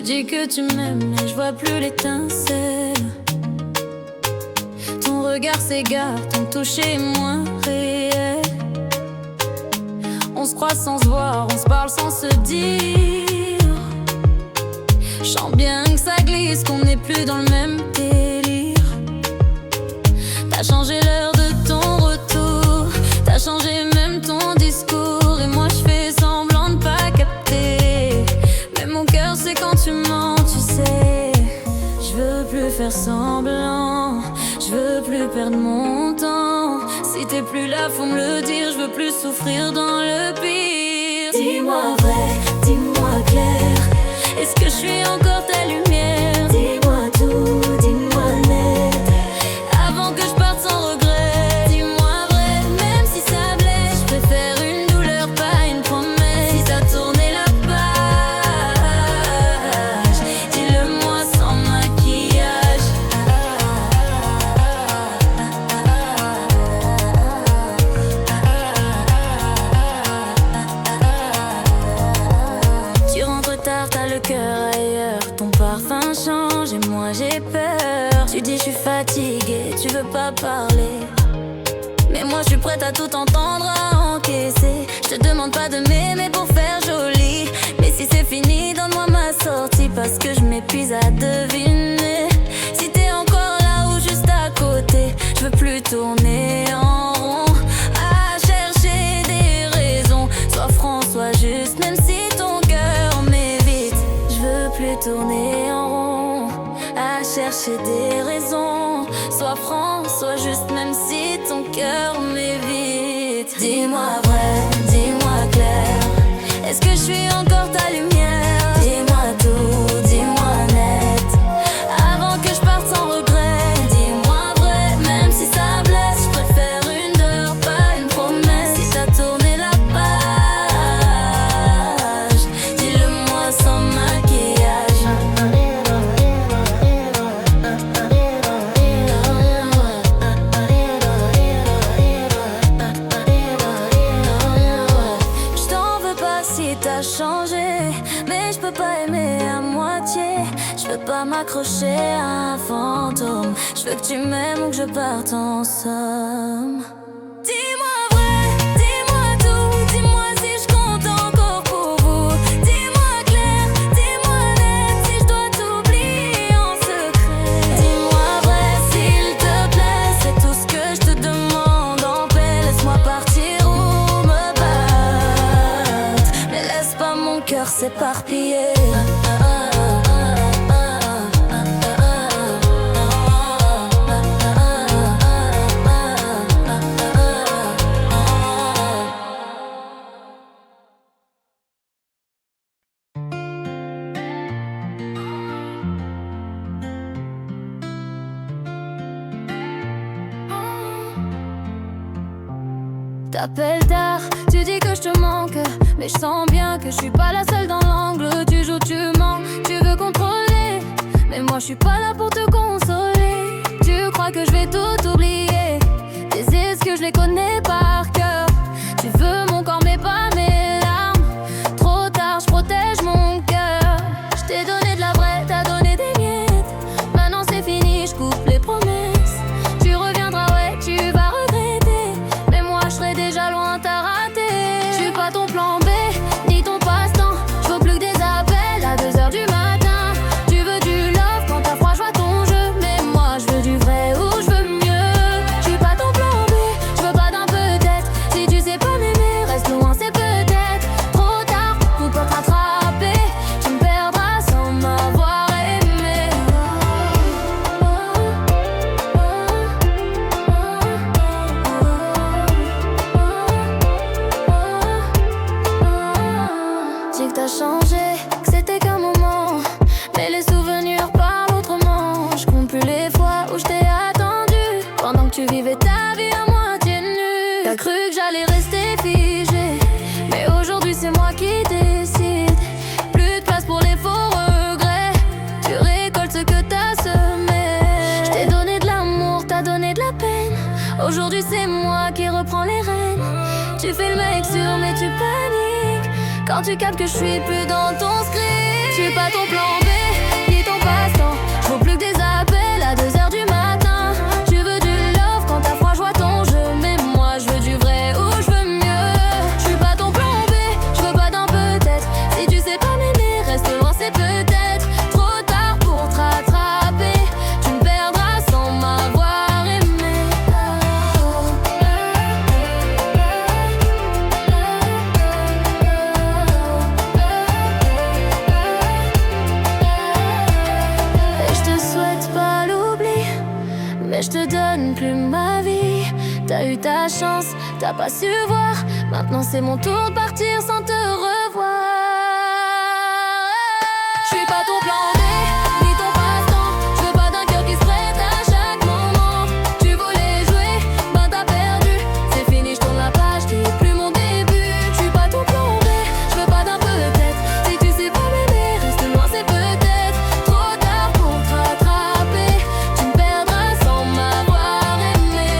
dis que tu m'aimes, mais je vois plus l'étincelle. Ton regard s'égare, ton toucher est moins réel. On se croise sans se voir, on se parle sans se dire. Je sens bien que ça glisse, qu'on n'est plus dans le même délire. T'as changé l'heure de ton retour, t'as changé même ton discours. Et moi je fais semblant de pas capter, mais mon cœur c'est quand tu mens, tu sais. Je veux plus faire semblant, je veux plus perdre mon temps. Si t'es plus là faut me le dire, je veux plus souffrir dans le pire. Dis-moi vrai, dis-moi clair, est-ce que je suis encore ta lumière? Dis-moi tout, dis-moi net, avant que je parte sans regret. Dis-moi vrai, même si ça blesse, je préfère une douleur, pas une promesse. Si t'as tourné la page, dis-le-moi sans maquillage. Tu rentres tard, t'as le cœur ailleurs, ton parfum change et moi j'ai peur. Tu dis je suis fatiguée, tu veux pas parler, mais moi je suis prête à tout entendre, à encaisser. Je te demande pas de m'aimer pour faire joli, mais si c'est fini, donne-moi ma sortie, parce que je m'épuise à deviner si t'es encore là ou juste à côté. Je veux plus tourner en rond, à chercher des raisons. Sois franc, sois juste, même si ton cœur m'évite. Je veux plus tourner en rond, à chercher des raisons. Sois franc, sois juste, même si ton cœur m'évite. Dis-moi vrai, dis-moi clair, est-ce que je suis encore ta lumière? Dis-moi tout, dis-moi net, avant que je parte sans regret. Dis-moi vrai, même si ça blesse, je préfère une heure, pas une promesse. Si t'as tourné la page, dis-le-moi sans maquillage. Je t'en veux pas si t'as changé, mais je peux pas aimer à moitié. Je veux pas m'accrocher à un fantôme, je veux que tu m'aimes ou que je parte en somme. Dis-moi vrai, dis-moi tout, dis-moi si je compte encore pour vous. Dis-moi clair, dis-moi net, si je dois t'oublier en secret. Dis-moi vrai, s'il te plaît, c'est tout ce que je te demande en paix. Laisse-moi partir ou me battre, mais laisse pas mon cœur s'éparpiller. T'appelles tard, tu dis que je te manque, mais je sens bien que je suis pas la seule dans l'angle. Tu joues, tu mens, tu veux contrôler, mais moi je suis pas là pour te consoler. Tu crois que je vais tout oublier, tes excuses je les connais par cœur. Tu veux mon corps mais pas mes larmes, trop tard je protège mon cœur. Je t'ai donné de la vraie, t'as donné des miettes. Maintenant c'est fini, je coupe les promesses. Tu reviendras, ouais, tu vas regretter, mais moi je serai déjà loin, t'as raté. Je suis pas ton plan B, ni ton passe-temps. Je veux plus que des appels à 2h du matin. Tu veux du love quand t'as froid, je vois ton jeu, mais moi je veux du vrai ou je veux mieux. Je suis pas ton plan B, je veux pas d'un peut-être. Si tu sais pas m'aimer, reste loin, c'est peut-être trop tard pour pas te rattraper. Tu me perdras sans m'avoir aimé. Dis que t'as changé, que c'était qu'un moment, mais les souvenirs parlent autrement. Je compte plus les fois où je t'ai attendu, pendant que tu vivais ta vie à moitié nue. T'as cru que j'allais rester figée, mais aujourd'hui c'est moi qui décide. Plus de place pour les faux regrets, tu récoltes ce que t'as semé. Je t'ai donné de l'amour, t'as donné de la peine. Aujourd'hui c'est moi qui reprends les rênes. Tu fais le mec sûr mais tu paniques quand tu captes que je suis plus dans ton script. Je suis pas ton plan B, ni ton passe-temps. Je vaux plus que des appels à 2h du matin. Tu veux du love quand t'as froid, je vois ton jeu. Mais moi je veux du vrai ou je veux mieux. Je suis pas ton plan B, je veux pas d'un peut-être. Si tu sais pas m'aimer, reste loin, c'est peut-être trop tard pour te rattraper. Tu me perdras sans m'avoir aimé. Et je te souhaite pas l'oubli, mais je te donne plus ma vie. T'as eu ta chance, t'as pas su voir. Maintenant c'est mon tour de partir sans te revoir. Je suis pas ton plan B, ni ton passe-temps. Je veux pas d'un cœur qui se prête à chaque moment. Tu voulais jouer, ben t'as perdu. C'est fini, je tourne la page, t'es plus mon début. Je suis pas ton plan B, je veux pas d'un peut-être. Si tu sais pas m'aimer, reste loin, c'est peut-être trop tard pour te rattraper. Tu me perdras sans m'avoir aimé.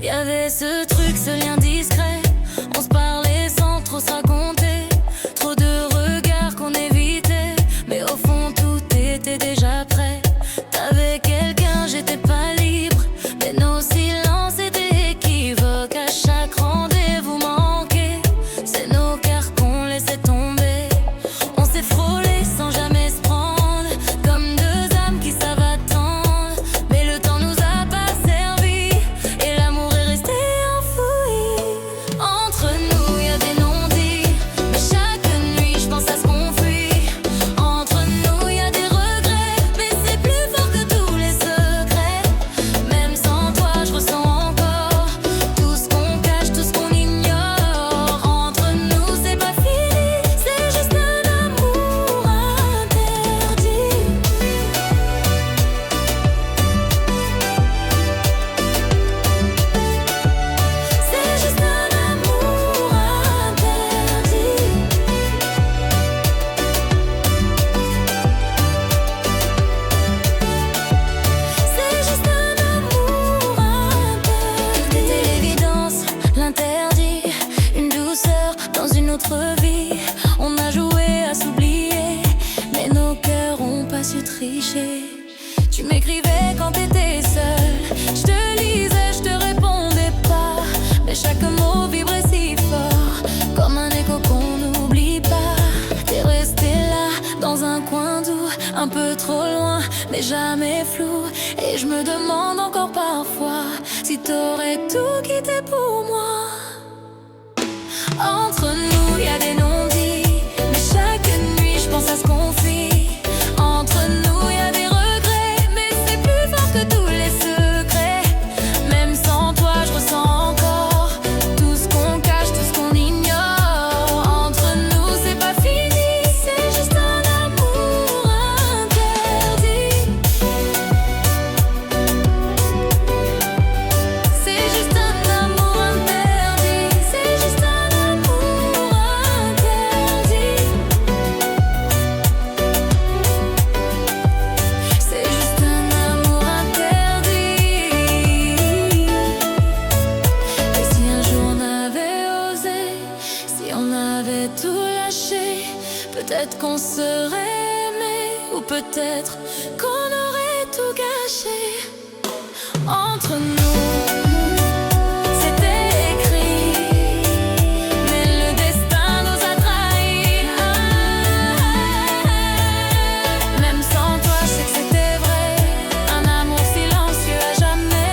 Y'avait ce truc, ce lien discret. On se parlait sans trop se raconter. Trop de regards qu'on évitait. Mais au fond tout était déjà prêt. T'avais quelqu'un, j'étais pas libre. Mais nos silences étaient équivoques. À chaque rendez-vous manqué, c'est nos cœurs qu'on laissait tomber. On s'est frôlés sans jamais se prendre. Comme deux âmes qui savent attendre. Mais le temps nous a pas servi. Et l'amour est resté enfoui. Entre nous y a des non-dits. Mais chaque nuit je pense à ce qu'on fuit. Entre nous y a des regrets. Mais c'est plus fort que tous les secrets. Même sans toi je ressens encore tout ce qu'on cache, tout ce qu'on ignore. Entre nous c'est pas fini. C'est juste un amour interdit. C'est juste un amour interdit. C'est juste un amour interdit. C'était l'évidence, l'interdit. Une douceur dans une autre vie. On a joué à s'oublier. Mais nos cœurs ont pas su tricher. Tu m'écrivais quand t'étais seule. Je te lisais, je te répondais pas. Mais chaque mot vibrait si fort. Comme un écho qu'on n'oublie pas. T'es resté là, dans un coin doux. Un peu trop loin, mais jamais flou. Et je me demande encore parfois si t'aurais tout quitté pour moi. Entre nous y a des non-dits. Mais chaque nuit je pense à ce qu'on fuit. Entre nous y a des regrets. Mais c'est plus fort que tous les secrets. Même sans toi je ressens encore tout ce qu'on cache, tout ce qu'on ignore. Entre nous c'est pas fini. C'est juste un amour interdit. C'est juste un amour interdit. C'est juste un amour interdit. C'est juste un amour interdit. Et si un jour on avait osé, si on avait tout lâché, peut-être qu'on serait aimé. Ou peut-être qu'on aurait tout gâché. Entre nous c'était écrit. Mais le destin nous a trahis. Même sans toi je sais que c'était vrai. Un amour silencieux à jamais.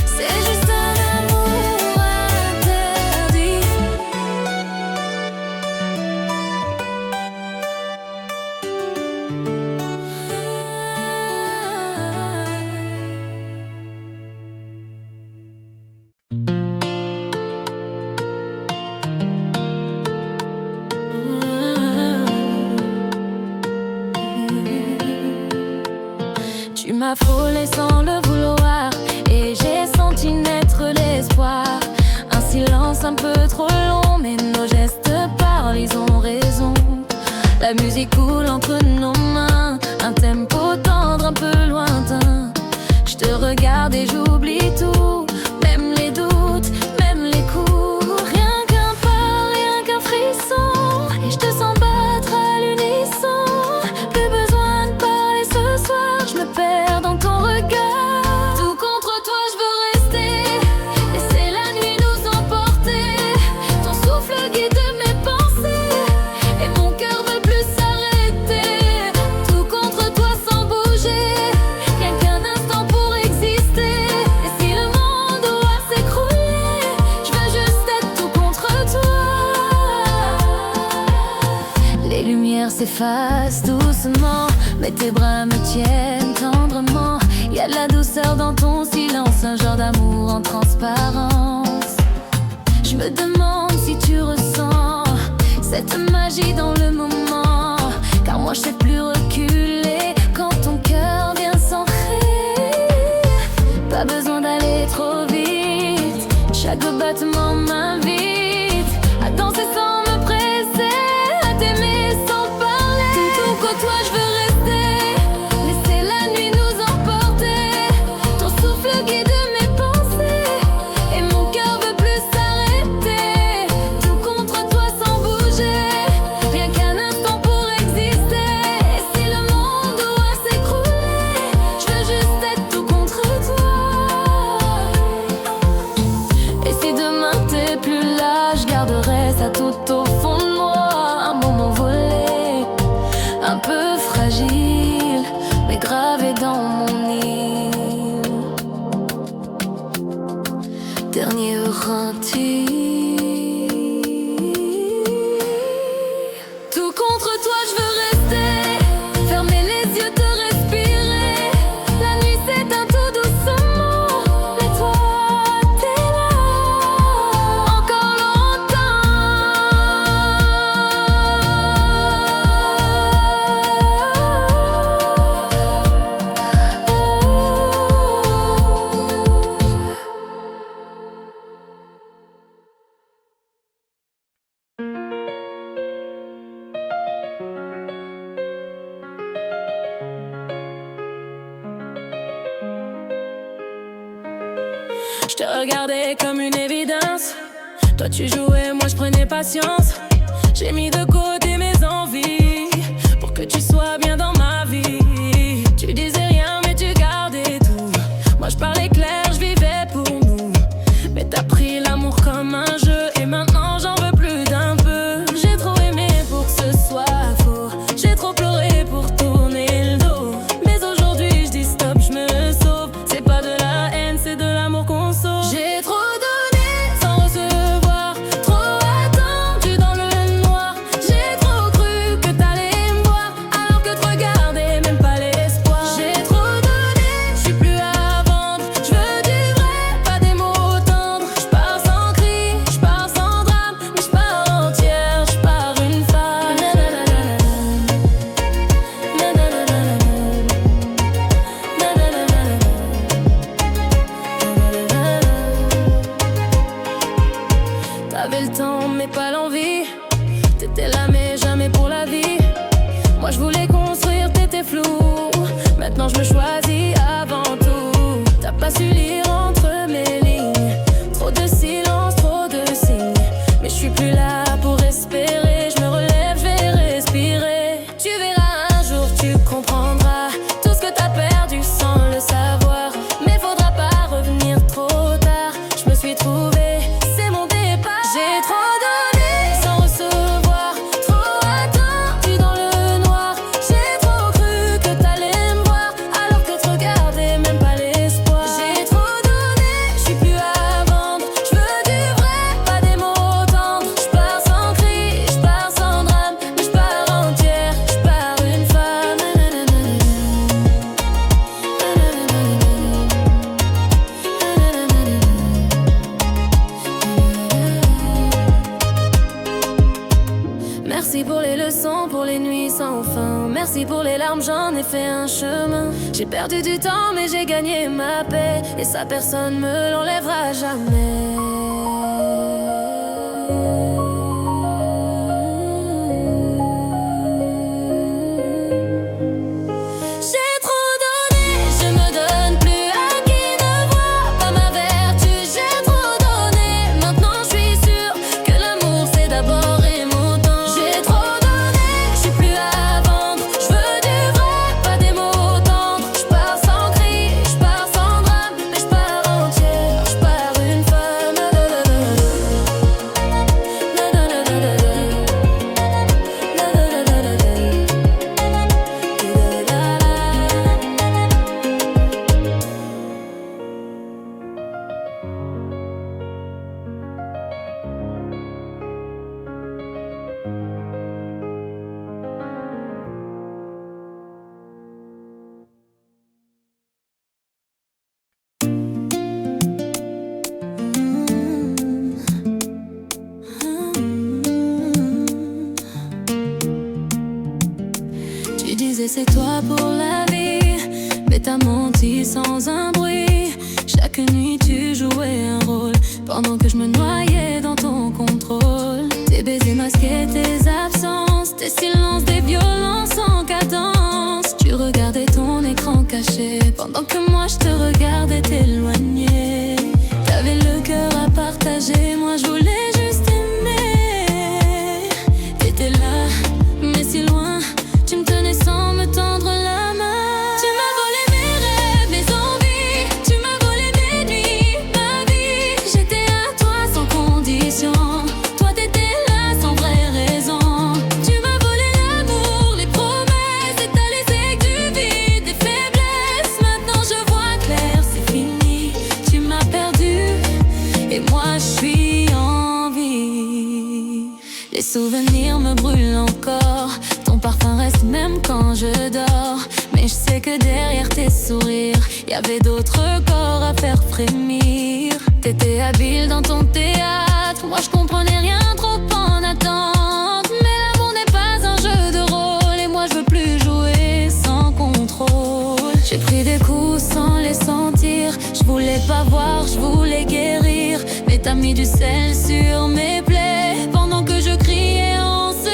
C'est juste un m'as frôlé sans le vouloir, et j'ai senti naître l'espoir. Un silence un peu trop long, mais nos gestes parlent, ils ont raison. La musique coule entre nos mains, un tempo tendre un peu lointain. Je te regarde et j'oublie tout, même les doutes, même les coups. Rien qu'un pas, rien qu'un frisson, et je te sens battre à l'unisson. Plus besoin de parler ce soir, je me perds dans ton regard. Tout contre toi, je veux rester, laisser la nuit nous emporter. Ton souffle guide mes pensées, et mon cœur veut plus s'arrêter. Tout contre toi sans bouger, rien qu'un instant pour exister. Et si le monde doit s'écrouler, je veux juste être tout contre toi. Les lumières s'effacent doucement, mais tes bras me tiennent tendrement. Y a de la douceur dans ton silence, un genre d'amour en transparence. Je me demande si tu ressens cette magie dans le moment, car moi je sais plus reculer quand ton cœur vient s'ancrer. Pas besoin d'aller trop vite, chaque battement m'invite à danser sans me presser, à t'aimer sans parler. Tout que toi je veux rester, laisser la nuit nous emporter. Ton souffle guide mes pensées, et mon cœur veut plus s'arrêter. Tout contre toi sans bouger, rien qu'un instant pour exister. Et si le monde doit s'écrouler, je veux juste être tout contre toi. Et si demain t'es plus là, je garderai ça tout au fond de moi. Un moment volé, un peu fragile, mais gravé dans mon île. Dernier renti. Tout contre toi, je veux rester, fermer les yeux, te respirer. La nuit s'éteint tout doucement, mais toi, t'es là encore Je te regardais comme une évidence. Toi tu jouais, moi je prenais patience. J'ai mis de côté mes envies pour que tu sois bien dans ma vie. Tu disais rien mais tu gardais tout. Moi je parlais clair, je vivais pour nous. Mais t'as pris l'amour comme un jeu, et maintenant j'en veux plus d'un peu. J'ai trop aimé pour que ce soit faux, j'ai trop pleuré pour tourner le dos. Mais aujourd'hui je dis stop, je me sauve. C'est pas de la haine, c'est de l'amour qu'on sauve. J'ai trop donné sans recevoir, trop attendu dans le noir. pour les leçons, pour les nuits sans fin. Merci pour les larmes, j'en ai fait un chemin. J'ai perdu du temps mais j'ai gagné ma paix. Et ça personne me l'enlèvera jamais. C'est toi pour la vie, mais t'as menti sans un bruit. Chaque nuit tu jouais un rôle, pendant que je me noyais dans ton contrôle. Tes baisers masquaient tes absences, tes silences, des violences en cadence. Tu regardais ton écran caché, pendant que moi je te regardais t'éloigner. T'avais le cœur à partager, moi je voulais juste aimer. T'étais là, mais si loin. Tu me tenais sans me tendre la main. Tu m'as volé mes rêves, mes envies. Tu m'as volé mes nuits, ma vie. J'étais à toi sans condition. Toi t'étais là sans vraie raison. Tu m'as volé l'amour, les promesses. Et t'as laissé que du vide, des faiblesses. Maintenant je vois clair, c'est fini. Tu m'as perdu et moi je suis en vie. Les souvenirs me brûlent encore. Ton parfum reste même quand je dors. Mais je sais que derrière tes sourires y'avait d'autres corps à faire frémir. T'étais habile dans ton théâtre. Moi je comprenais rien trop en attente. Mais l'amour n'est pas un jeu de rôle. Et moi je veux plus jouer sans contrôle. J'ai pris des coups sans les sentir. Je voulais pas voir, je voulais guérir. Mais t'as mis du sel sur mes plaies, pendant que je criais en secret.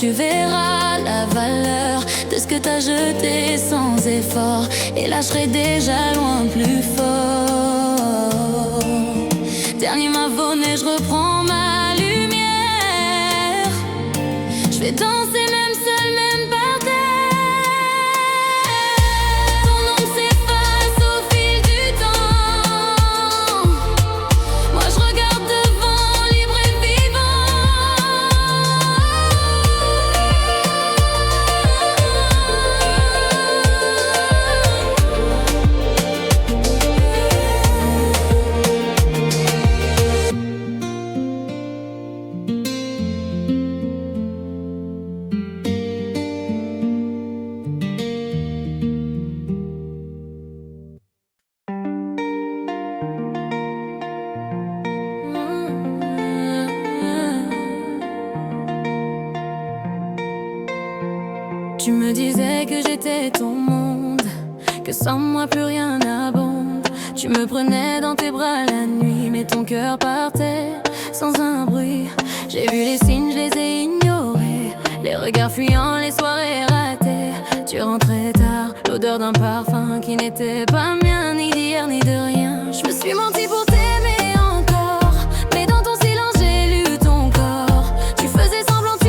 Tu verras la valeur de ce que t'as jeté sans effort. Et là je serai déjà loin plus fort. Dernier m'abonner, je reprends ma lumière. Je vais danser même seul, même par terre. Ton nom s'efface au fil du temps. Moi je regarde devant, libre et vivant. Tu me disais que j'étais ton monde, que sans moi plus rien n'abonde. Tu me prenais dans tes bras la nuit, mais ton cœur partait sans un bruit. J'ai vu les signes, je les ai ignorés, les regards fuyants, les soirées ratées. Tu rentrais tard, l'odeur d'un parfum qui n'était pas mien, ni d'hier ni de rien. Je me suis menti pour t'aimer encore, mais dans ton silence j'ai lu ton corps. Tu faisais semblant de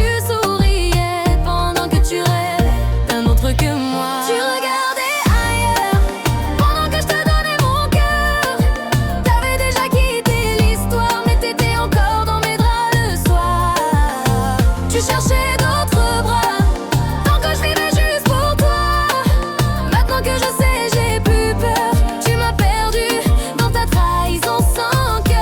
chercher d'autres bras. Tant que je vivais juste pour toi. Maintenant que je sais, j'ai plus peur. Tu m'as perdu dans ta trahison sans cœur.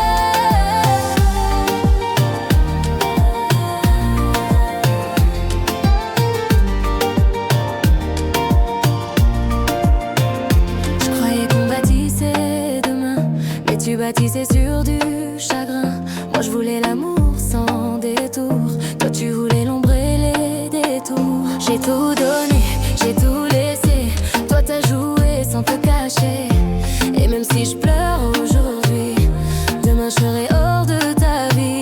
Je croyais qu'on bâtissait demain, mais tu bâtissais sur du chagrin. Moi je voulais l'amour sans détour, toi tu voulais l'ombre et les détours. J'ai tout donné, j'ai tout laissé, toi t'as joué sans te cacher. Et même si je pleure aujourd'hui, demain je serai hors de ta vie.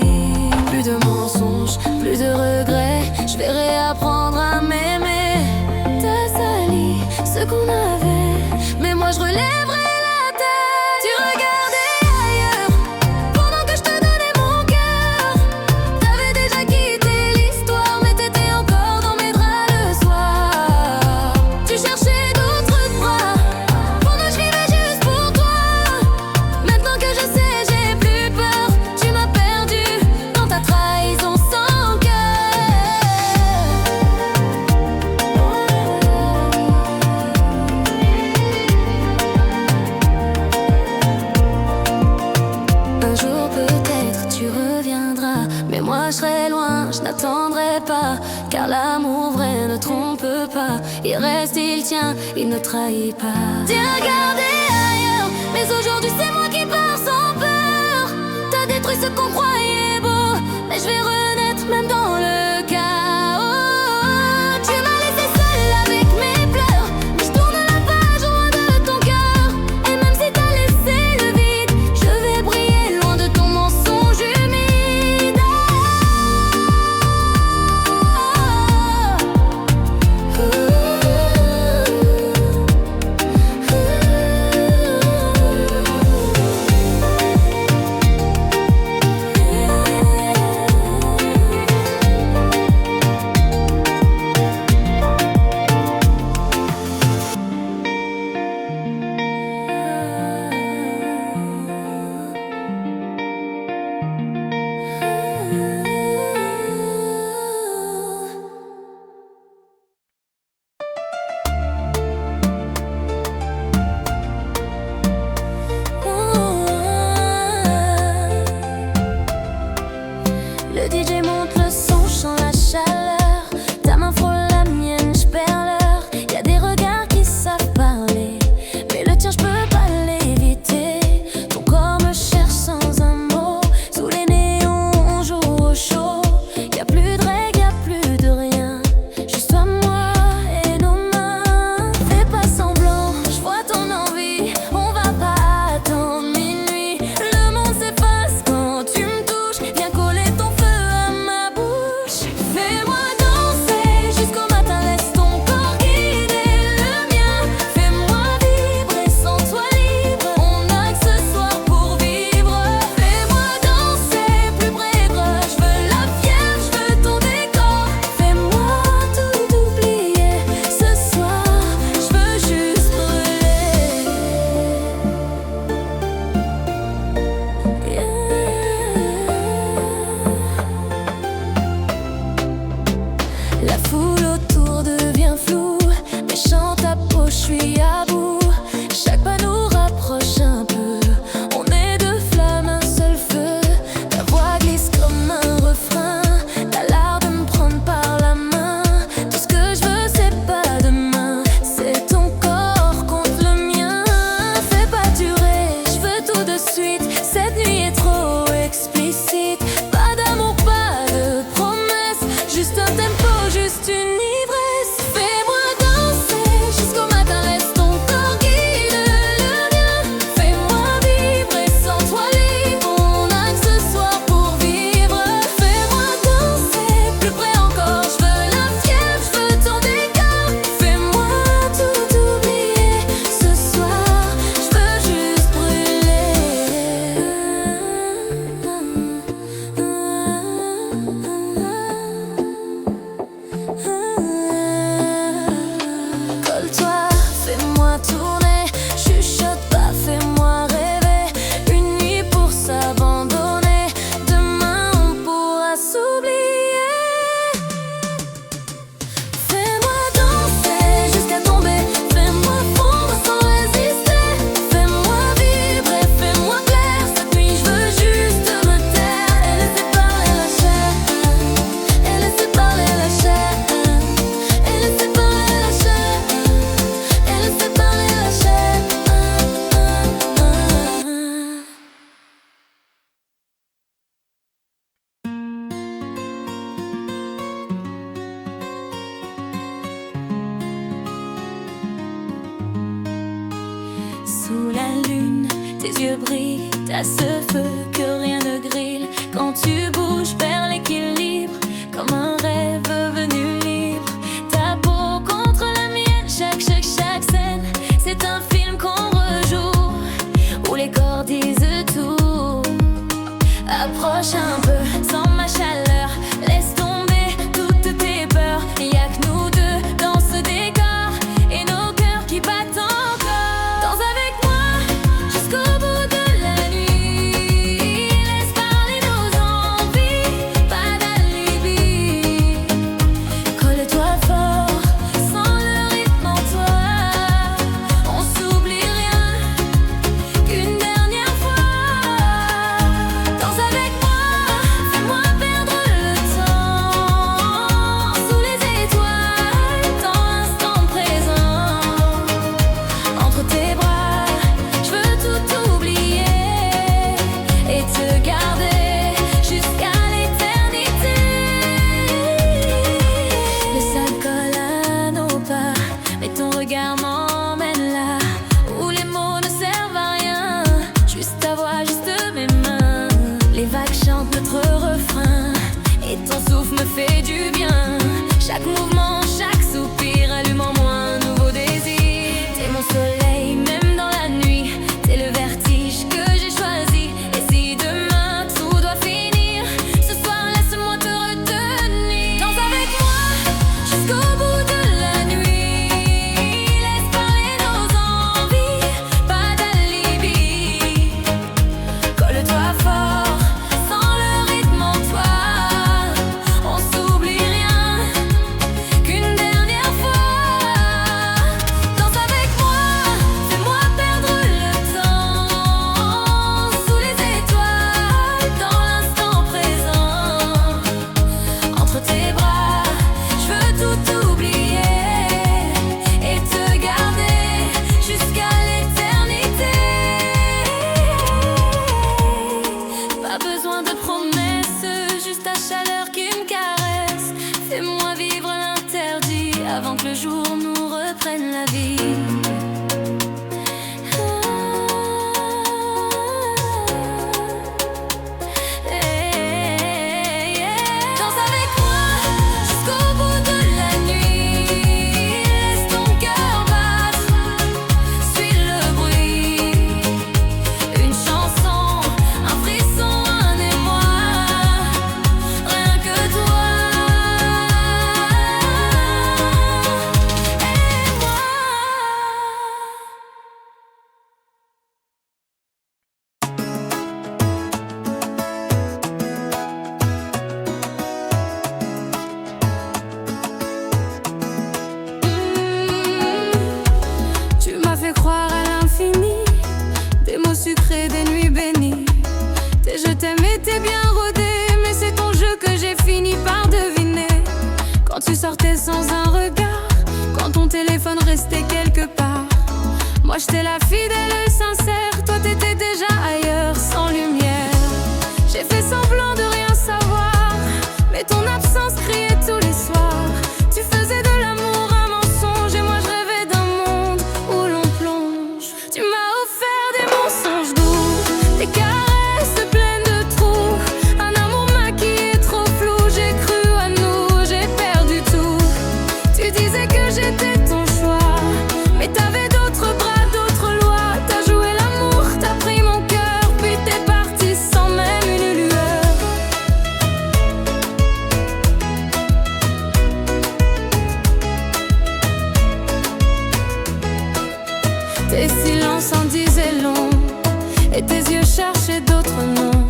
Plus de mensonges, plus de regrets, je vais réapprendre à m'aimer. T'as sali ce qu'on avait, mais moi je relèverai la tête. Tu regardais ailleurs pendant que je te donnais mon cœur. T'avais déjà quitté l'histoire, mais t'étais encore dans mes draps le soir. Tu cherchais d'autres bras pendant que je vivais juste pour toi. Maintenant que je sais, j'ai plus peur. Tu m'as perdu dans ta trahison sans cœur. Un jour peut-être tu reviendras, mais moi je serai loin, je n'attendrai pas. Car l'amour vrai ne trompe pas, il reste, il tient, il ne trahit pas. T'es regardé ailleurs, mais aujourd'hui c'est moi qui pars sans peur. T'as détruit ce qu'on croyait beau, mais je vais renaître même dans le chaos. Tu m'as laissé seule avec mes pleurs, mais je tourne la page loin de ton cœur. Et même si t'as laissé le vide, je vais briller loin de ton mensonge humide. Le DJ monte le son, chante la chaleur. Ta main frôle la mienne, je perds l'heure. Y'a des regards qui savent parler, mais le tien je peux pas l'éviter. Ton corps me cherche sans un mot. Sous les néons on joue au chaud. Y'a plus de règles, y'a plus de rien. Juste toi, moi et nos mains. Fais pas semblant, je vois ton envie. On va pas attendre minuit. Le monde s'efface quand tu me touches. Viens coller ton feu à ma bouche. Fais-moi danser jusqu'au matin, laisse ton corps guider le mien. Fais-moi vibrer sans toi libre. On a que ce soir pour vivre. Fais-moi danser plus près de toi. Je veux la fièvre, je veux ton décor. Fais-moi tout oublier. Ce soir, je veux juste brûler. La foule autour devient floue, méchant ta peau, je suis à bout. Chaque pas nous rapproche un peu, on est deux flammes, un seul feu. Ta voix glisse comme un refrain, t'as l'art de me prendre par la main. Tout ce que je veux c'est pas demain, c'est ton corps contre le mien. Fais pas durer, je veux tout de suite. Cette nuit est trop explicite. Pas d'amour, pas de promesses, juste un tempo, juste une sous la lune. Tes yeux brillent, t'as ce feu que rien ne grille. Quand tu bouges vers l'équilibre, comme un rêve venu libre. Ta peau contre la mienne, chaque scène, c'est un film qu'on rejoue, où les corps disent tout. Approche un peu, sens ma chaleur, laisse tomber toutes tes peurs. Y'a que nous deux dans ce décor, et nos cœurs qui battent encore. Danse avec moi jusqu'au bout de la nuit. Laisse parler nos envies, pas d'alibi. Colle-toi fort, sans le rythme en toi. On s'oublie rien qu'une dernière fois. Danse avec moi, fais-moi perdre le temps. Sous les étoiles, dans l'instant présent. Entre tes bras, je veux tout oublier et te garder jusqu'à l'éternité. Le sable colle à nos pas, mais ton regard m'emmène là où les mots ne servent à rien. Juste ta voix, juste mes mains. Les vagues chantent notre refrain et ton souffle me fait du bien. Chaque mouvement, chaque soupir allume en moi un nouveau désir. T'es mon soleil même dans la nuit, t'es le vertige que j'ai choisi. Et si demain tout doit finir, ce soir laisse-moi te retenir. Danse avec moi jusqu'au bout de la nuit. Laisse parler nos envies, pas d'alibi. Colle-toi fort, sans le rythme en toi. On s'oublie rien qu'une dernière fois. Danse avec moi, fais-moi perdre le temps. Sous les étoiles, dans l'instant présent. Entre tes bras, je veux tout oublier et te garder jusqu'à l'éternité. Pas besoin de promesses, juste ta chaleur qui me caresse. Fais-moi vivre l'interdit avant que le jour nous reprenne la vie. Danse avec moi jusqu'au bout de la nuit. Laisse ton cœur battre, suis le bruit. Une chanson, un frisson, un émoi. Rien que toi et moi. Tu m'as fait croire à l'infini, des mots sucrés, des nuits bénies. Tes je t'aime étaient bien rodés, mais c'est ton jeu que j'ai fini par deviner. Quand tu sortais sans un regard, quand ton téléphone restait quelque part. Moi j'étais la fidèle et sincère, toi t'étais déjà ailleurs, sans lumière. J'ai fait semblant de rien savoir, mais ton absence criait tous les soirs. Tu faisais de l'amour un mensonge et moi je rêvais d'un monde où l'on plonge. Tu m'as offert des mensonges doux, des caresses pleines de trous, un amour maquillé trop flou. J'ai cru à nous, j'ai perdu tout. Tu disais que j'étais ton choix, mais t'avais d'autres bras, d'autres lois. T'as joué l'amour, t'as pris mon cœur, puis t'es parti sans même une lueur. Tes silences en disaient long, et tes yeux cherchaient d'autres noms.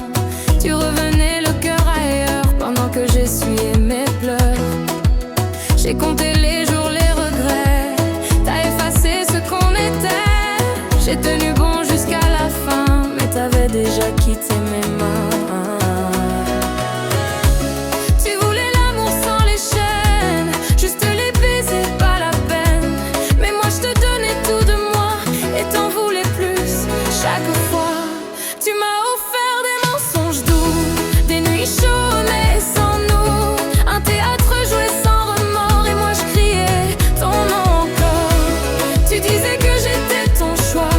Tu revenais le cœur ailleurs pendant que j'essuyais mes pleurs. J'ai compté les jours, les regrets, t'as effacé ce qu'on était. J'ai tenu bon jusqu'à la fin, mais t'avais déjà quitté mes mains. Tu voulais l'amour sans les chaînes, juste les baisers, pas la peine. Mais moi je te donnais tout de moi et t'en voulais plus chaque fois. Tu m'as offert des mensonges doux, des nuits chaudes et sans nous, un théâtre joué sans remords, et moi je criais ton nom encore. Tu disais que j'étais ton choix,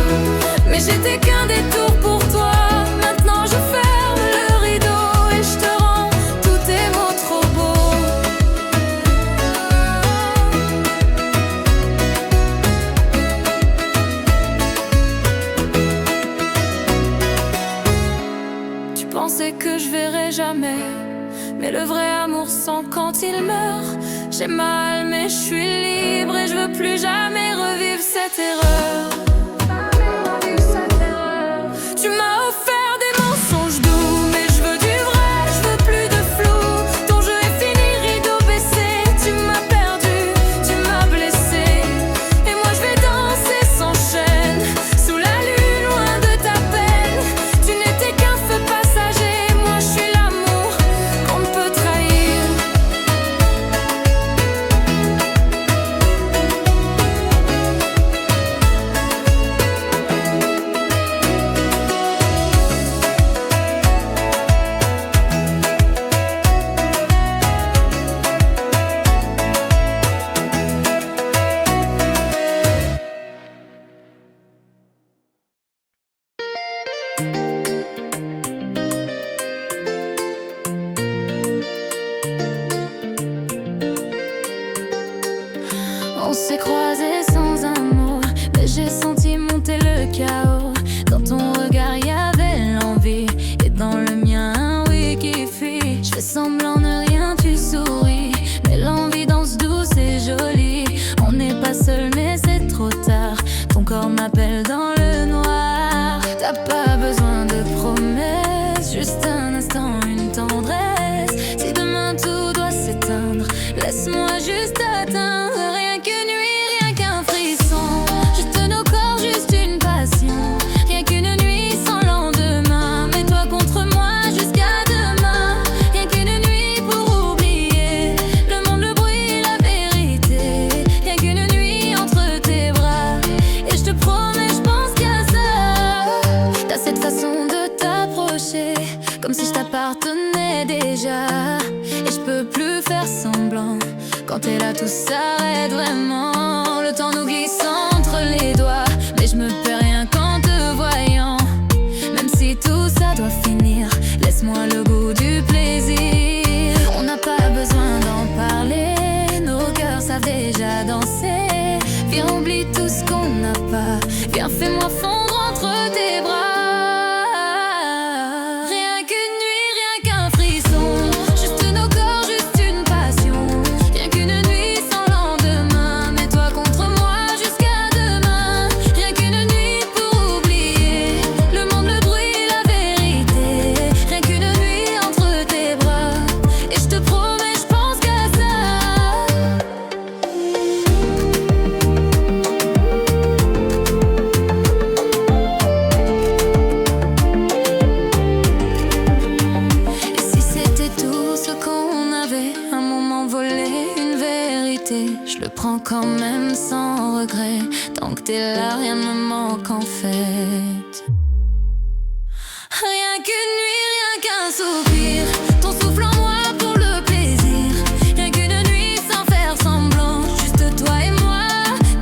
Mais le vrai amour sent quand il meurt. J'ai mal mais je suis libre et je veux plus jamais revivre cette erreur. Tu m'as offert des mensonges doux, mais je veux du vrai, je veux plus de flou. Ton jeu est fini, rideau baissé. Tu m'as perdu, tu m'as blessé. Et moi je vais danser sans chaîne, sous la lune, loin de ta peine. Tu n'étais qu'un feu passager, moi je suis l'amour qu'on ne peut trahir. On s'est croisés sans un mot, mais j'ai senti monter le chaos. Dans ton regard y avait l'envie, et dans le mien un oui qui fuit. Je fais semblant de rien, tu souris, mais l'envie danse douce et jolie. On n'est pas seul mais c'est trop tard, ton corps m'appelle dans le noir. T'as pas besoin de promesses, juste un instant, une tendresse. Si demain tout doit s'éteindre, laisse-moi juste atteindre. Rien qu'une nuit, rien qu'un frisson, juste nos corps, juste une passion. Rien qu'une nuit sans lendemain, mais toi contre moi jusqu'à demain. Rien qu'une nuit pour oublier le monde, le bruit, la vérité. Rien qu'une nuit entre tes bras, et je te promets, je pense qu'à ça. T'as cette façon de t'approcher, comme si je t'appartenais déjà. Et je peux plus faire semblant, quand t'es là tout s'arrête vraiment. Le temps nous glisse entre les doigts, mais je me perds rien qu'en te voyant. Même si tout ça doit finir, laisse-moi le goût du plaisir. On n'a pas besoin d'en parler, nos cœurs savent déjà danser. Viens, oublie tout ce qu'on n'a pas, viens, fais-moi fondre entre tes bras. Rien qu'une nuit, rien qu'un frisson, juste nos corps, juste une passion. Rien qu'une nuit sans lendemain, mais toi contre moi jusqu'à demain. Rien qu'une nuit pour oublier le monde, le bruit, la vérité. Rien qu'une nuit entre tes bras, et je te promets, je pense qu'à ça. Et si c'était tout ce qu'on avait, un moment volé, une vérité, je le prends quand même sans regret. Tant que t'es là, rien ne me manque en fait. Rien qu'une nuit, rien qu'un soupir, ton souffle en moi pour le plaisir. Rien qu'une nuit sans faire semblant, juste toi et moi,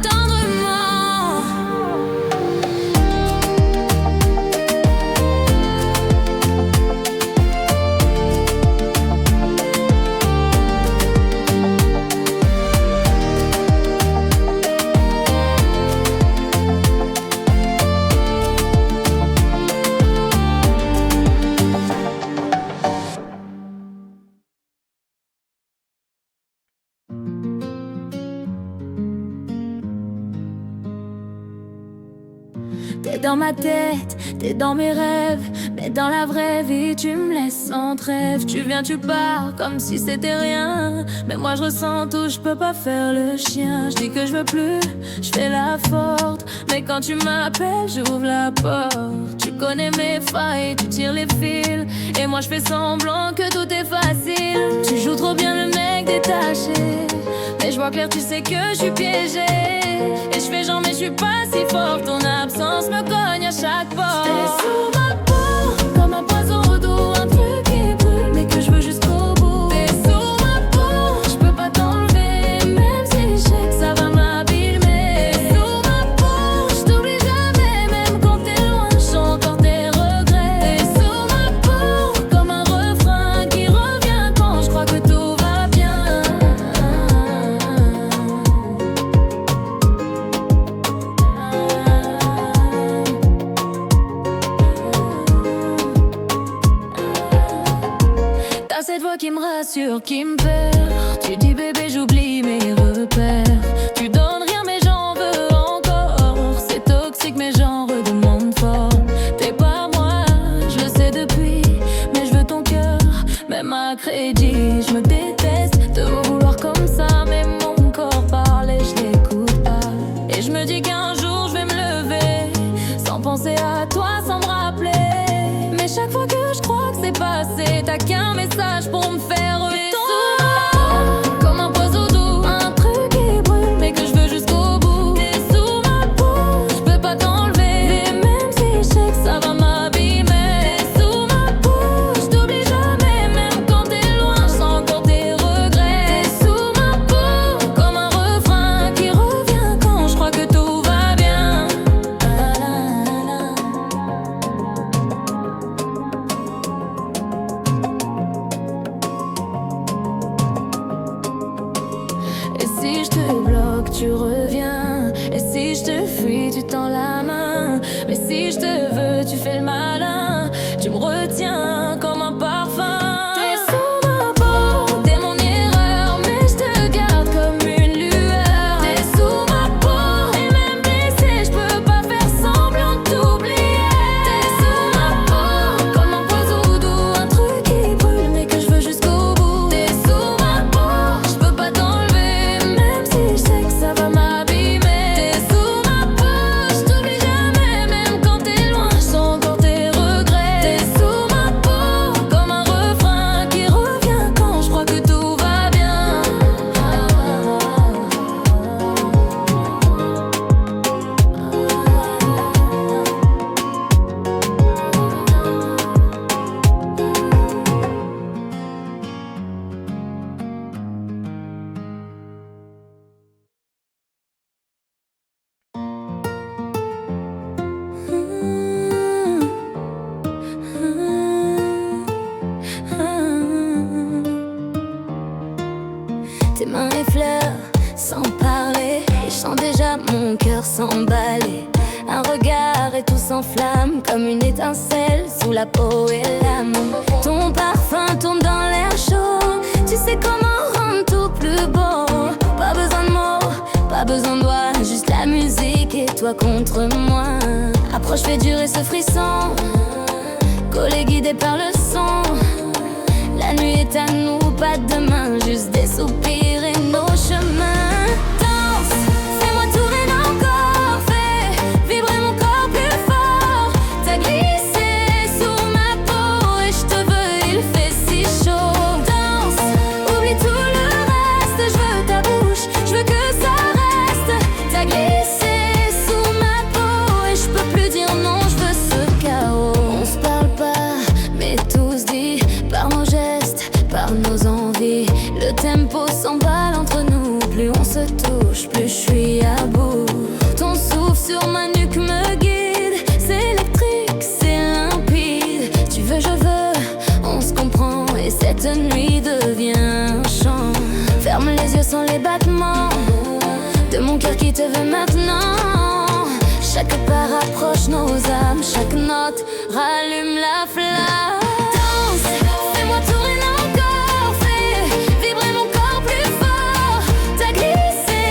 tendrement. T'es dans ma tête, t'es dans mes rêves, mais dans la vraie vie tu me laisses sans trêve. Tu viens, tu pars comme si c'était rien, mais moi je ressens tout, je peux pas faire le chien. Je dis que je veux plus, je fais la forte, mais quand tu m'appelles j'ouvre la porte. Tu connais mes failles, tu tires les fils, et moi je fais semblant que tout est facile. Tu joues trop bien le mec détaché, mais je vois clair, tu sais que je suis piégée. Et je fais genre mais je suis pas si fort, ton absence me cogne à chaque porte. T'es sous ma peau, comme un poison au dos, un truc qui brûle, mais que je veux jusqu'au bout. T'es sous ma peau, je peux pas t'enlever, même si je sais que ça va m'abîmer. T'es sous ma peau, je t'oublie jamais, même quand t'es loin, je sens encore tes regrets. T'es sous ma peau, comme un refrain qui revient quand je crois que tout va bien. cœur qui me perd. Tu dis bébé j'oublie mes repères. Tu donnes rien mais j'en veux encore. C'est toxique mais j'en redemande fort. T'es pas moi, je le sais depuis, mais je veux ton cœur, même à crédit. Je me déteste de vouloir comme ça, mais mon corps parle et je l'écoute pas. Et je me dis qu'un jour je vais me lever, sans penser à toi, sans me rappeler. Mais chaque fois que je crois que c'est passé, t'as qu'un message pour me faire retomber. Comme un poison doux, un truc qui brûle, mais que je veux jusqu'au bout. T'es sous ma peau, je peux pas t'enlever. Et même si je sais que ça va m'abîmer, t'es sous ma peau, je t'oublie jamais. Même quand t'es loin, je sens encore tes regrets. T'es sous ma peau, comme un refrain qui revient quand je crois que tout va bien. Et si je te bloque, tu reviens. Et si je te fuis, tu tends la main. Mais si je te veux, tu fais le malin. Tu me retiens comme un parfum. T'es sous ma peau, t'es mon erreur, mais je te garde comme une lueur. T'es sous ma peau, et même blessée, je peux pas faire semblant de t'oublier. T'es sous ma peau, comme un poison doux, un truc qui brûle, mais que je veux jusqu'au bout. T'es sous ma peau, je peux pas t'enlever, même si je sais que ça va m'abîmer. T'es sous ma peau, je t'oublie jamais, même quand t'es loin, je sens encore tes regrets. T'es sous ma peau, comme un refrain qui revient quand je crois que tout va bien. Tes mains effleurent sans parler, et je sens déjà mon cœur s'emballer. Un regard et tout s'enflamme comme une étincelle sous la peau et l'âme. Ton parfum tourne dans l'air chaud, tu sais comment rendre tout plus beau. Pas besoin de mots, pas besoin de doigts, juste la musique et toi contre moi. Approche, fais durer ce frisson, collé guidé par le son. La nuit est à nous, pas de demain, juste des soupirs et nos chemins. Danse, fais-moi tourner encore, fais vibrer mon corps plus fort. T'as glissé sous ma peau et je te veux, il fait si chaud. Danse, oublie tout le reste, je veux ta bouche, je veux que ça reste. T'as glissé sous ma peau et je peux plus dire non, je veux ce chaos. On se parle pas, mais tout se dit par nos gestes, par nos envies. Le tempo s'emballe entre nous, plus on se touche, plus je suis à bout. Ton souffle sur ma nuque me guide, c'est électrique, c'est limpide. Tu veux, je veux, on se comprend et cette nuit devient un chant. Ferme les yeux sans les battements de mon cœur qui te veut maintenant. Chaque pas rapproche nos âmes, chaque note rallume la flamme. Danse, fais-moi tourner encore, fais vibrer mon corps plus fort. T'as glissé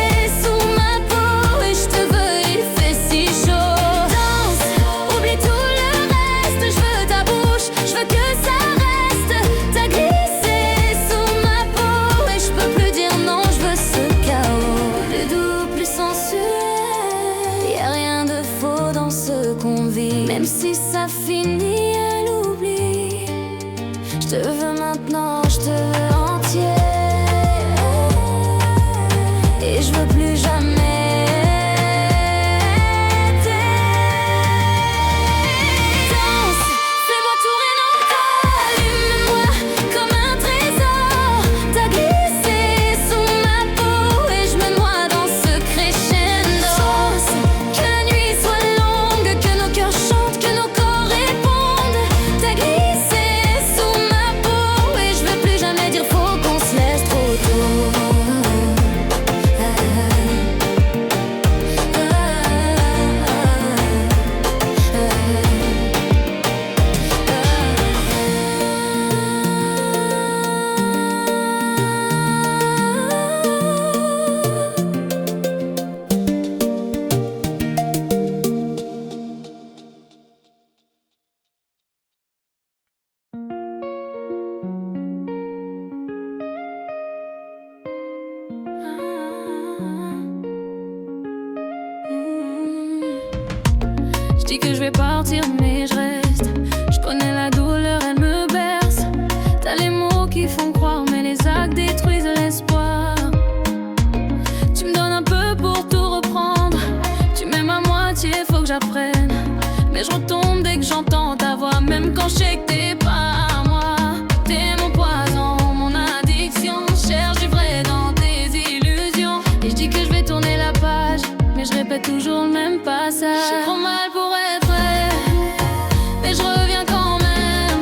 sous ma peau et je te veux, il fait si chaud. Danse, oublie tout le reste, je veux ta bouche, je veux que ça reste. T'as glissé sous ma peau et je peux plus dire non, je veux ce chaos. Plus doux, plus sensuel, y'a rien de faux dans ce qu'on vit. Même si ça finit à l'oubli, je te veux maintenant, je te veux entier. Et je veux plus jamais danse, fais-moi tourner encore, allume-moi comme un trésor. T'as glissé sous ma peau et je me noie dans ce crescendo. Que la nuit soit longue, que nos cœurs chantent, que nos corps répondent. Je dis que je vais partir mais je reste. Je connais la douleur, elle me berce. T'as les mots qui font croire mais les actes détruisent l'espoir. Tu me donnes un peu pour tout reprendre. Tu m'aimes à moitié, faut que j'apprenne. Mais je retombe dès que j'entends ta voix. Même quand je sais que t'es pas à moi. T'es mon poison, mon addiction. Je cherche du vrai dans tes illusions. Et je dis que je vais tourner la page, mais je répète toujours le même passage. J'ai trop mal pour être vrai, mais je reviens quand même.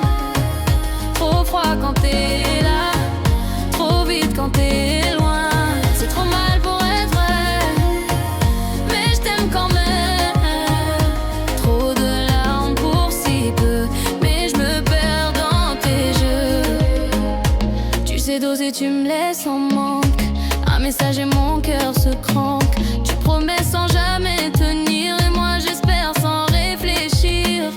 Trop froid quand t'es là, trop vite quand t'es loin. C'est trop mal pour être vrai, mais je t'aime quand même. Trop de larmes pour si peu, mais je me perds dans tes jeux. Tu sais doser, tu me laisses en manque. Un message et mon cœur se cranque. Tu promets sans jamais tenir, et moi j'espère sans réfléchir.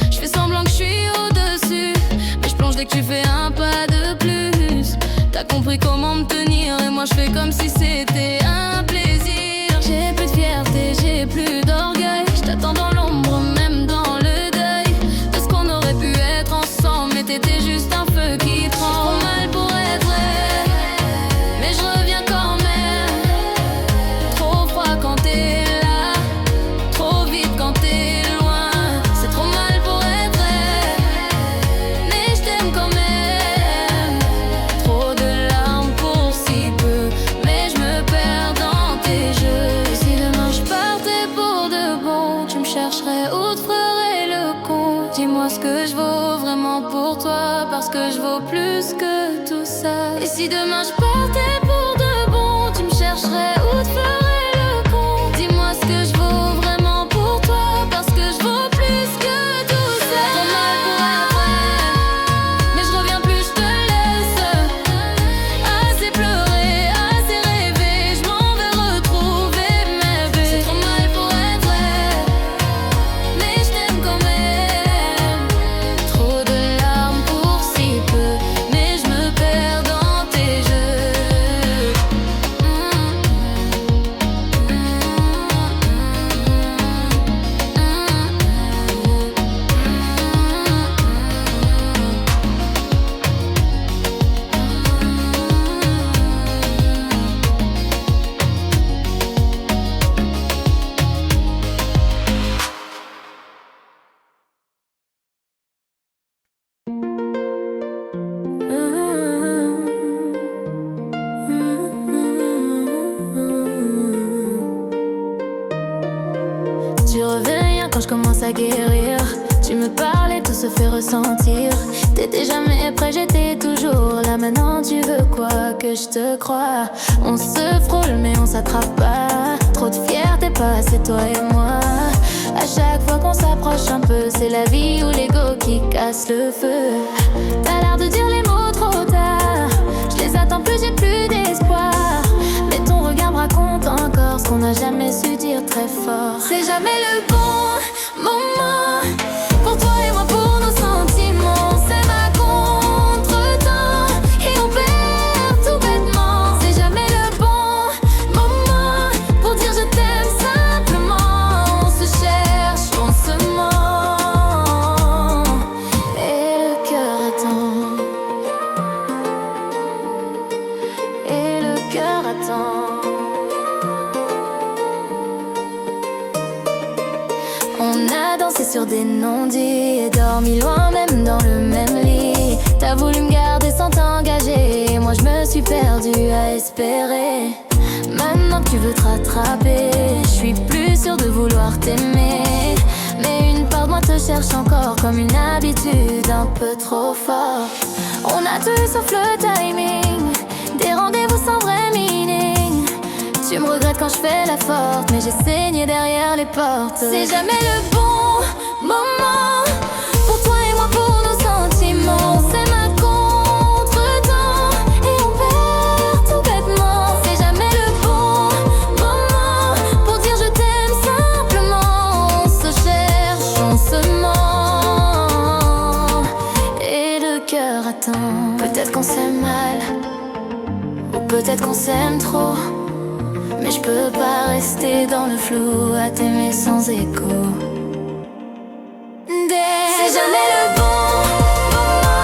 Je fais semblant que je suis au-dessus, mais je plonge dès que tu fais un pas de plus. T'as compris comment me tenir, et moi je fais comme si c'était un plaisir. J'ai plus de fierté, j'ai plus d'orgueil. Je t'attends dans l'ombre, même dans le deuil de ce qu'on aurait pu être ensemble, mais t'étais juste un feu qui prend. Trop mal pour être vrai, mais je reviens quand même. Trop froid quand t'es là, trop vite quand t'es loin. C'est trop mal pour être vrai, mais je t'aime quand même. Trop de larmes pour si peu, mais je me perds dans tes jeux. Et si demain je partais pour de bon, tu me chercherais où te ferais le con. Dis-moi ce que je vaux vraiment pour toi, parce que je vaux plus que tout ça. Et si demain je partais pour de bon, tu me chercherais où te ferais le con. Dis-moi ce que je vaux vraiment pour toi, parce que je vaux plus que tout ça. Trop mal pour être vrai, mais je reviens plus, je te laisse. Assez pleuré, assez rêvé, je m'en vais retrouver mes bébés. C'est trop mal pour être vrai, mais je t'aime quand même. Trop de larmes pour si peu, mais je me perds dans tes jeux. Tu reviens quand je commence à guérir. Tu me parles et tout se fait ressentir. T'étais jamais prêt, j'étais toujours là. Maintenant tu veux quoi, que je te croie? On se frôle mais on s'attrape pas. Trop de fierté, pas assez toi et moi. À chaque fois qu'on s'approche un peu, c'est la vie ou l'ego qui casse le feu. T'as l'air de dire les mots trop tard. Je les attends plus, j'ai plus d'espoir. Mais ton regard me raconte encore ce qu'on n'a jamais su dire très fort. C'est jamais le bon moment pour toi et moi, pour nos sentiments. C'est ma contre-temps et on perd tout bêtement. C'est jamais le bon moment pour dire je t'aime simplement. On se cherche, on se ment et le cœur attend. Et le cœur attend. On a dansé sur des non-dits et dormi loin, même dans le même lit. T'as voulu me garder sans t'engager, moi je me suis perdue à espérer. Maintenant que tu veux te rattraper, je suis plus sûre de vouloir t'aimer. Mais une part de moi te cherche encore, comme une habitude un peu trop fort. On a tout sauf le timing, des rendez-vous sans vrai meaning. Tu me regrettes quand je fais la forte, mais j'ai saigné derrière les portes. C'est jamais le bon moment pour toi et moi, pour nos sentiments. C'est ma contre-temps et on perd tout bêtement. C'est jamais le bon moment pour dire je t'aime simplement. On se cherche, on se ment et le cœur attend. Peut-être qu'on s'aime mal, ou peut-être qu'on s'aime trop. Mais je peux pas rester dans le flou à t'aimer sans écho. jamais le bon moment,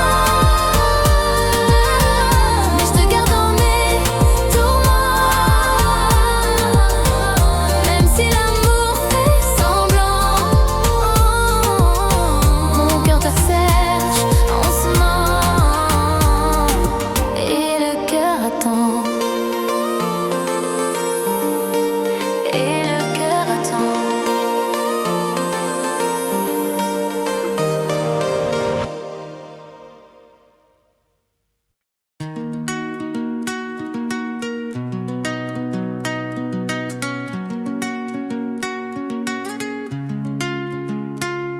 mais je te garde dans mes tourments. Même si l'amour fait semblant, mon cœur te cherche en ce moment, et le cœur attend. Et le cœur attend.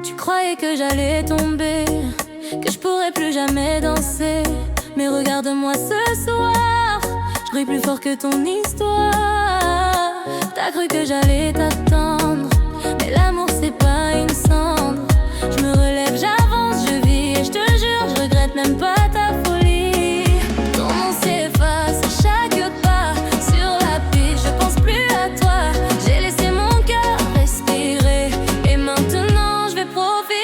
Tu croyais que j'allais tomber, que je pourrais plus jamais danser. Mais regarde-moi ce soir, je brille plus fort que ton histoire. T'as cru que j'allais t'attendre, mais l'amour c'est pas une cendre. Je me relève, j'avance, je vis, et je te jure, je regrette même pas ta folie. Ton nom s'efface à chaque pas sur la piste, je pense plus à toi. J'ai laissé mon cœur respirer, et maintenant je vais profiter.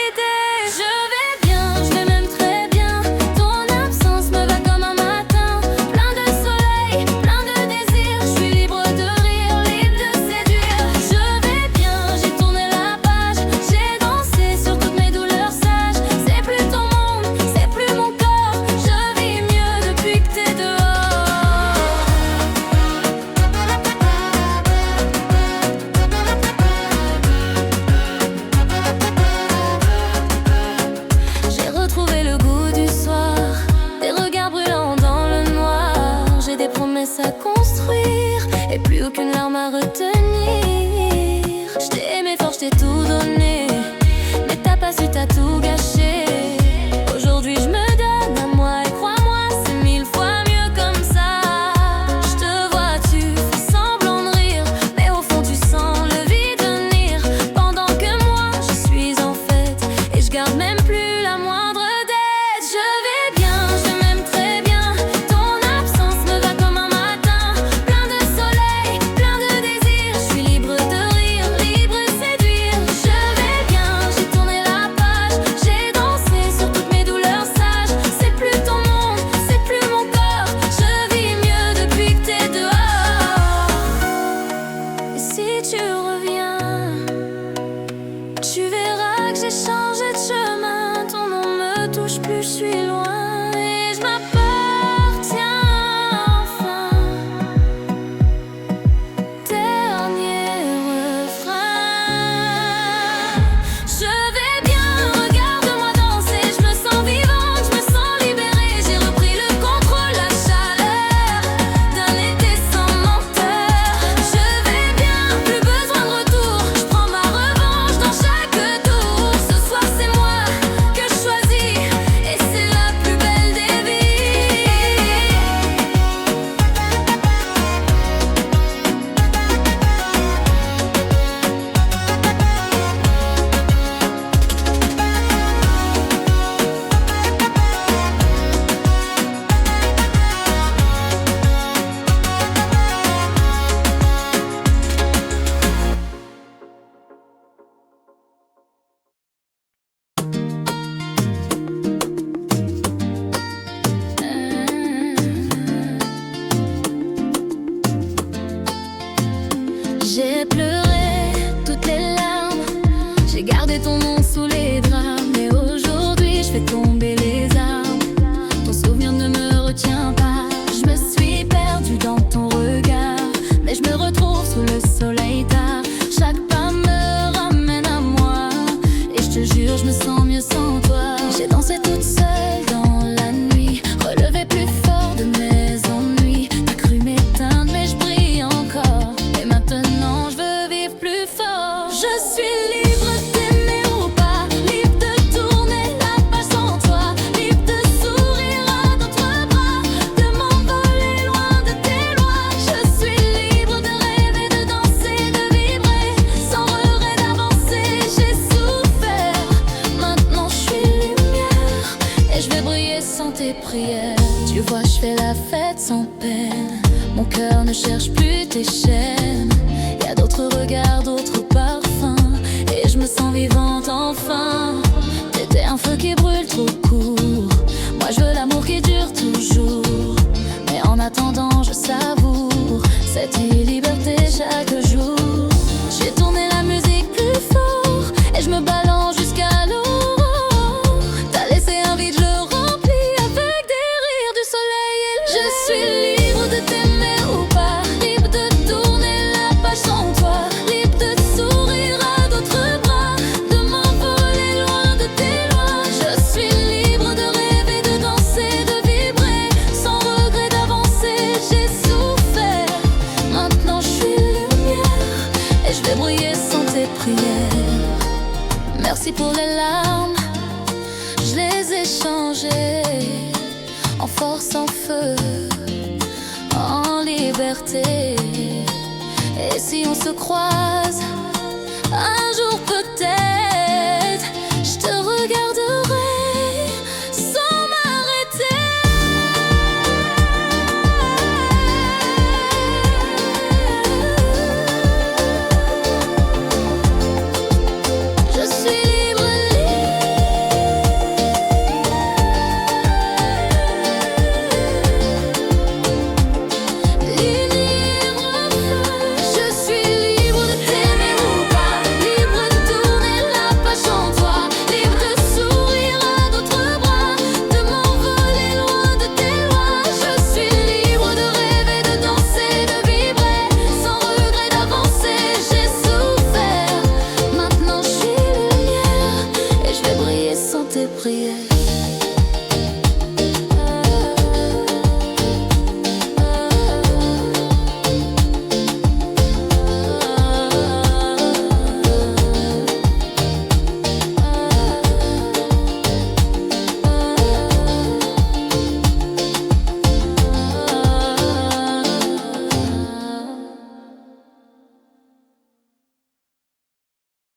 Je vais bien, je vais même très bien. Ton absence me va comme un matin, plein de soleil, plein de désir. Je suis libre de rire, libre de séduire. Je vais bien, j'ai tourné la page, j'ai dansé sur toutes mes douleurs sages. C'est plus ton monde, c'est plus mon corps. Je vis mieux depuis que t'es dehors. J'ai retrouvé le goût du soir, des regards brûlants dans le noir. J'ai des promesses à construire, et plus aucune larme à retenir. Je t'ai aimé fort, je t'ai tout donné, mais t'as pas su, t'as tout gâché. Aujourd'hui je me donne à moi, et crois-moi, c'est 1000 fois mieux comme ça. Je te vois, tu fais semblant de rire, mais au fond tu sens le vide venir. Pendant que moi je suis en fête, et je garde même plus la moindre dette. Je vais bien, je vais même très bien. Ton absence me va comme un matin, plein de soleil, plein de désir. Je suis libre de rire, libre de séduire. Je vais bien, j'ai tourné la page, j'ai dansé sur toutes mes douleurs sages. C'est plus ton monde, c'est plus mon corps. Je vis mieux depuis que t'es dehors. Et si tu reviens, tu verras que j'ai changé de chemin. Ton nom me touche plus, je suis loin, et je m'appartiens enfin. Dernier refrain. Je vais bien, regarde-moi danser. Je me sens vivante, je me sens libérée. J'ai repris le contrôle, la chaleur d'un été sans menteur. Je vais bien, plus besoin de retour. Je prends ma revanche dans chaque tour. Ce soir c'est moi que je choisis, et c'est la plus belle des vies. J'ai pleuré toutes les larmes, j'ai gardé ton nom sous les draps. Mais aujourd'hui je fais tomber les armes, ton souvenir ne me retient pas. Je me suis perdue dans ton regard, mais je me retrouve sous le soleil tard. Chaque pas me ramène à moi, et je te jure je me sens mieux sans toi. J'ai dansé toute seule dans la nuit, relevé plus fort de mes ennuis. T'as cru m'éteindre mais je brille encore, et maintenant je veux vivre plus fort. Je suis libre d'aimer ou pas, libre de tourner la page sans toi, libre de sourire à d'autres bras, de m'envoler loin de tes lois. Je suis libre de rêver, de danser, de vibrer, sans regret d'avancer. J'ai souffert, maintenant je suis lumière, et je vais briller sans tes prières. Tu vois, je fais la fête sans peine, mon cœur ne cherche plus tes chaînes. Y a d'autres regards, d'autres parfums, et je me sens vivante enfin. T'étais un savoure cette liberté chaque jour. J'ai tourné la musique plus fort et je me balance jusqu'à l'aurore. T'as laissé un vide, je le remplis avec des rires du soleil et je suis libre de t'aimer ou pas, libre de tourner la page sans toi, libre de sourire à d'autres bras, de m'envoler loin de tes lois. Je suis libre de rêver, de danser, de vibrer, sans regret d'avancer. J'ai souffert, maintenant je suis lumière et je vais briller sans tes prières. Merci pour les larmes, je les ai changées en force, en feu, en liberté. Et si on se croise,